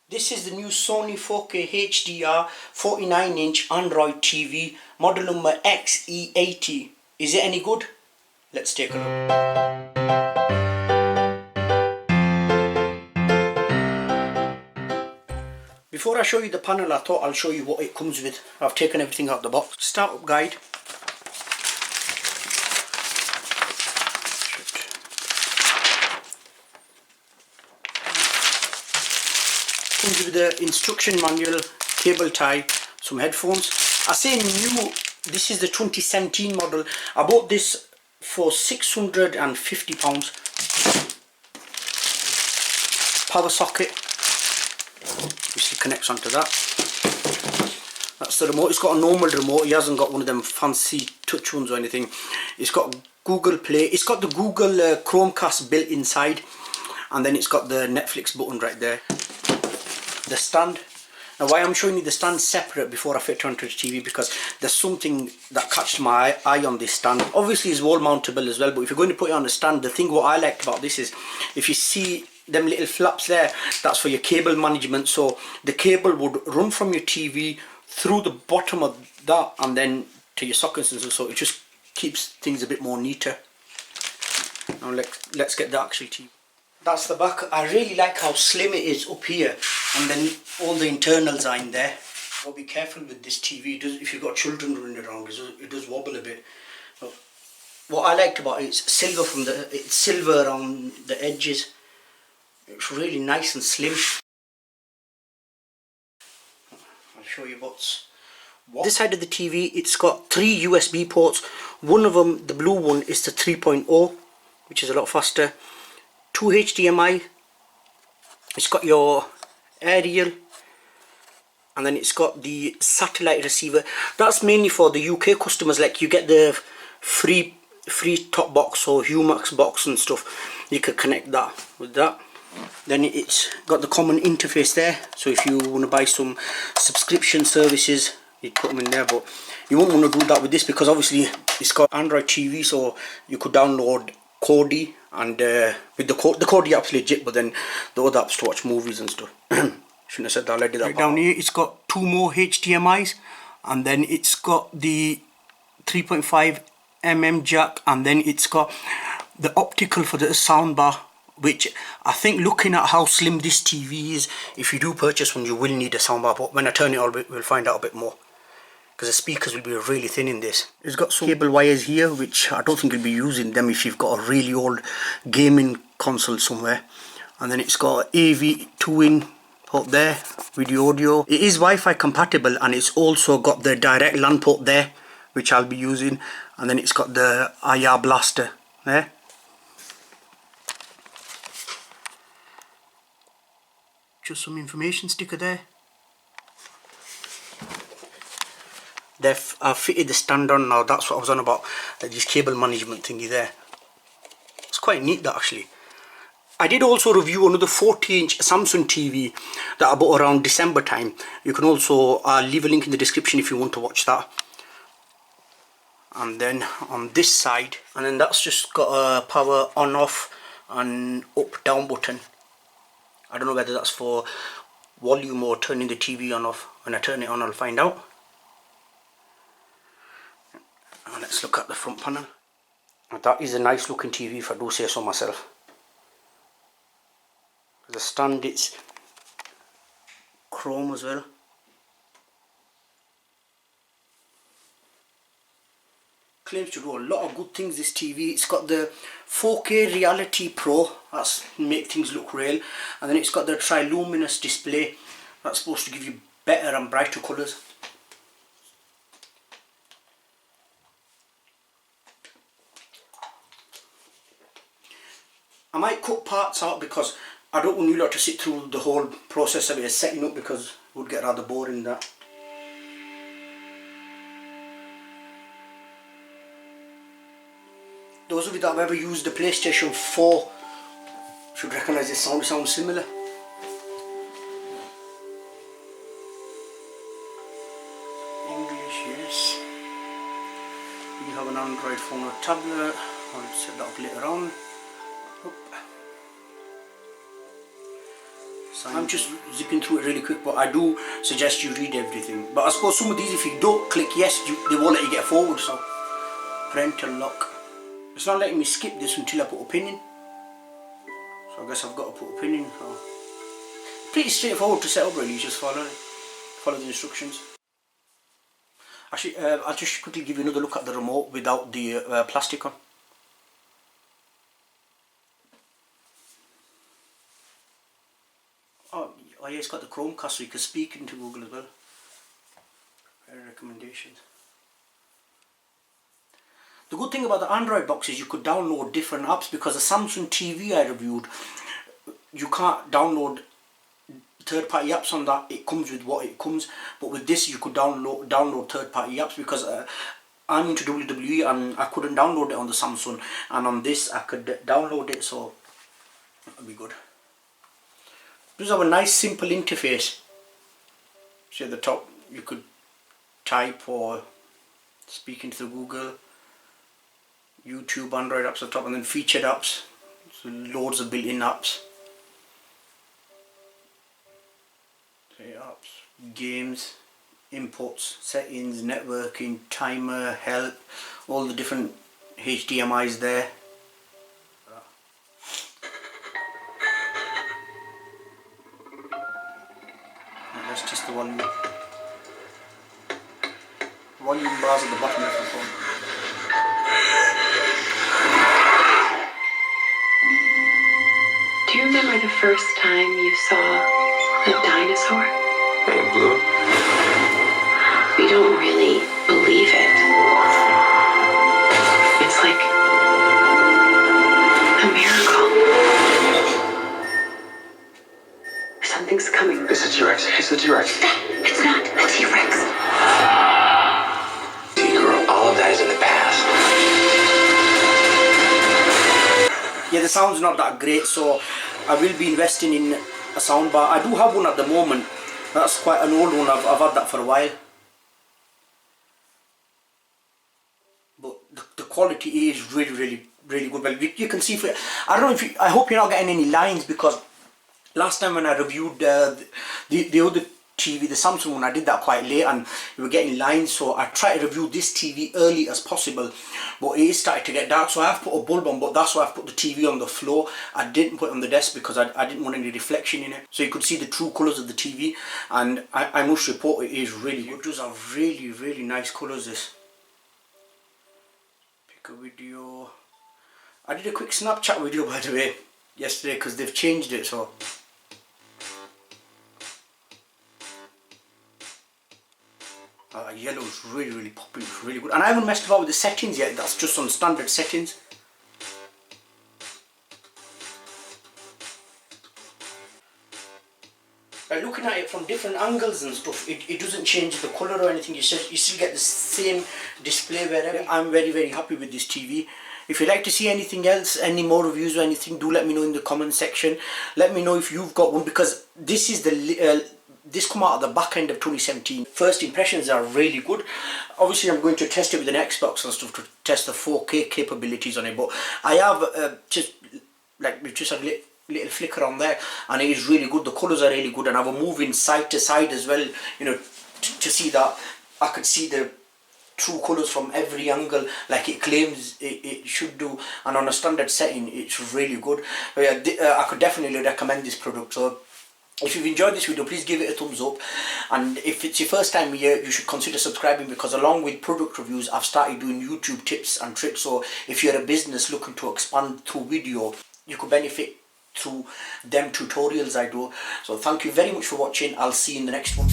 This is the new Sony 4K HDR 49-inch Android TV, model number XE80. Is it any good? Let's take a look. Before I show you the panel, I thought I'll show you what it comes with. I've taken everything out of the box. Startup guide. Comes with the instruction manual, cable tie, some headphones. I say new, this is the 2017 model. I bought this for £650. Power socket, obviously connects onto that. That's the remote. It's got a normal remote, it hasn't got one of them fancy touch ones or anything. It's got Google Play, it's got the Google Chromecast built inside, and then it's got the Netflix button right there. The stand. Now why I'm showing you the stand separate before I fit it onto the TV, because there's something that catches my eye on this stand. Obviously it's wall mountable as well, but if you're going to put it on the stand, the thing what I liked about this is, if you see them little flaps there, that's for your cable management. So the cable would run from your TV through the bottom of that and then to your sockets and so it just keeps things a bit more neater. Now let's get the actual TV. That's the back. I really like how slim it is up here, and then all the internals are in there. But be careful with this TV. It does, if you've got children running around, it does wobble a bit. But what I liked about it, it's silver it's silver around the edges. It's really nice and slim. I'll show you what's what. This side of the TV, it's got 3 USB ports. One of them, the blue one, is the 3.0, which is a lot faster. 2 HDMI, it's got your aerial, and then it's got the satellite receiver. That's mainly for the UK customers, like you get the free top box or HueMax box and stuff. You could connect that with that. Then it's got the common interface there, so if you want to buy some subscription services, you put them in there, but you won't want to do that with this, because obviously it's got Android TV, so you could download Kodi, and with the Kodi app's legit, but then the other apps to watch movies and stuff. Shouldn't have said that, I did that. Right down here it's got 2 more HDMIs, and then it's got the 3.5mm jack, and then it's got the optical for the soundbar, which I think, looking at how slim this TV is, if you do purchase one you will need a soundbar, but when I turn it on we'll find out a bit more, because the speakers will be really thin in this. It's got some cable wires here, which I don't think you'll be using them if you've got a really old gaming console somewhere. And then it's got AV 2-in port there, video audio. It is Wi-Fi compatible, and it's also got the direct LAN port there, which I'll be using. And then it's got the IR blaster there. Just some information sticker there. I've fitted the stand on now. That's what I was on about, this cable management thingy there. It's quite neat, that, actually. I did also review another 40-inch Samsung TV that I bought around December time. You can also leave a link in the description if you want to watch that. And then on this side, and then that's just got a power on off and up down button. I don't know whether that's for volume or turning the TV on off. When I turn it on I'll find out. And let's look at the front panel. That is a nice looking TV, if I do say so myself. The stand, it's chrome as well. Claims to do a lot of good things, this TV. It's got the 4K Reality Pro, that's make things look real, and then it's got the Triluminos display that's supposed to give you better and brighter colours. I might cut parts out because I don't want you lot to sit through the whole process of it setting up, because it would get rather boring, that. Those of you that have ever used the PlayStation 4 should recognise this sound. It sounds similar. English, yes. You have an Android phone or tablet. I'll set that up later on. I'm just zipping through it really quick, but I do suggest you read everything. But I suppose some of these, if you don't click yes, they won't let you get forward. So parental lock. It's not letting me skip this until I put a pin in. So I guess I've got to put a pin in. So pretty straightforward to set up really, you just follow the instructions. Actually, I'll just quickly give you another look at the remote without the plastic on. Oh yeah, it's got the Chromecast so you can speak into Google as well. Recommendations. The good thing about the Android box is you could download different apps, because the Samsung TV I reviewed, you can't download third-party apps on that. It comes with what it comes, but with this you could download third-party apps, because I'm into WWE and I couldn't download it on the Samsung, and on this I could download it, so that'll be good. Just have a nice simple interface. See at the top you could type or speak into the Google, YouTube, Android apps at the top, and then featured apps, so loads of built-in apps. Apps, games, inputs, settings, networking, timer, help, all the different HDMI's there. Let's test the volume. Volume bars at the bottom of the phone. Do you remember the first time you saw a dinosaur? Blue? We don't really believe it. It's like a miracle. Something's coming. It's the T-Rex. It's the T-Rex. It's not a T-Rex. See, girl, all of that is in the past. Yeah, the sound's not that great, so I will be investing in a soundbar. I do have one at the moment. That's quite an old one. I've had that for a while. But the quality is really good. Well, you can see, I don't know if you, I hope you're not getting any lines, because last time when I reviewed the other TV, the Samsung one, I did that quite late and we were getting lines, so I tried to review this TV early as possible, but it is starting to get dark, so I have put a bulb on, but that's why I've put the TV on the floor. I didn't put it on the desk because I didn't want any reflection in it, so you could see the true colours of the TV, and I must report it is really good. Those are really nice colours, this. Pick a video. I did a quick Snapchat video, by the way, yesterday, because they've changed it, so yellow is really popping, it's really good. And I haven't messed about with the settings yet, that's just on standard settings. Looking at it from different angles and stuff, it doesn't change the colour or anything, you still get the same display wherever. I'm very happy with this TV. If you'd like to see anything else, any more reviews or anything, do let me know in the comment section. Let me know if you've got one, because this is this come out at the back end of 2017. First impressions are really good. Obviously I'm going to test it with an Xbox and stuff to test the 4K capabilities on it, but I have just had a little flicker on there, and it is really good. The colours are really good, and I have a moving side to side as well, you know, to see that I could see the true colours from every angle like it claims it should do, and on a standard setting it's really good. I could definitely recommend this product. So if you've enjoyed this video, please give it a thumbs up, and if it's your first time here, you should consider subscribing, because along with product reviews I've started doing YouTube tips and tricks, so if you're a business looking to expand through video, you could benefit through them tutorials I do. So thank you very much for watching. I'll see you in the next one.